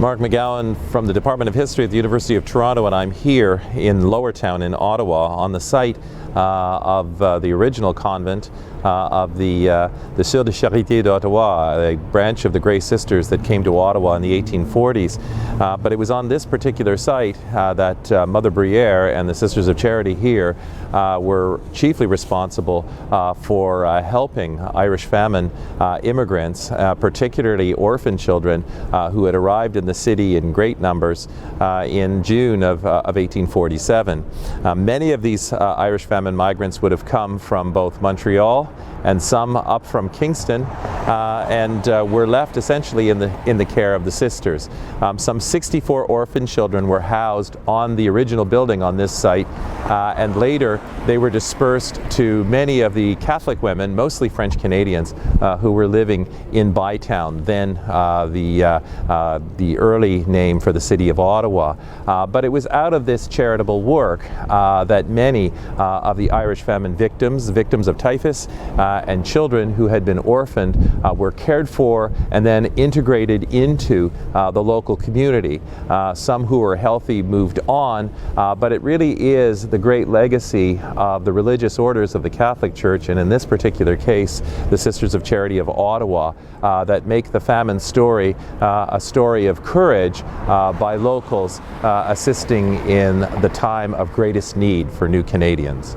Mark McGowan from the Department of History at the University of Toronto, and I'm here in Lowertown in Ottawa on the site of the original convent of the Sœurs de Charité d'Ottawa, a branch of the Grey Sisters that came to Ottawa in the 1840s. But it was on this particular site that Mother Bruyère and the Sisters of Charity here were chiefly responsible for helping Irish famine immigrants, particularly orphan children who had arrived in the city in great numbers in June of 1847. Many of these Irish famine migrants would have come from both Montreal and some up from Kingston, and were left essentially in the care of the sisters. Some 64 orphan children were housed on the original building on this site, and later they were dispersed to many of the Catholic women, mostly French Canadians, who were living in Bytown, then the early name for the city of Ottawa. But it was out of this charitable work that many of the Irish famine victims of typhus, and children who had been orphaned were cared for and then integrated into the local community. Some who were healthy moved on, but it really is the great legacy of the religious orders of the Catholic Church, and in this particular case, the Sisters of Charity of Ottawa, that make the famine story a story of courage by locals assisting in the time of greatest need for new Canadians.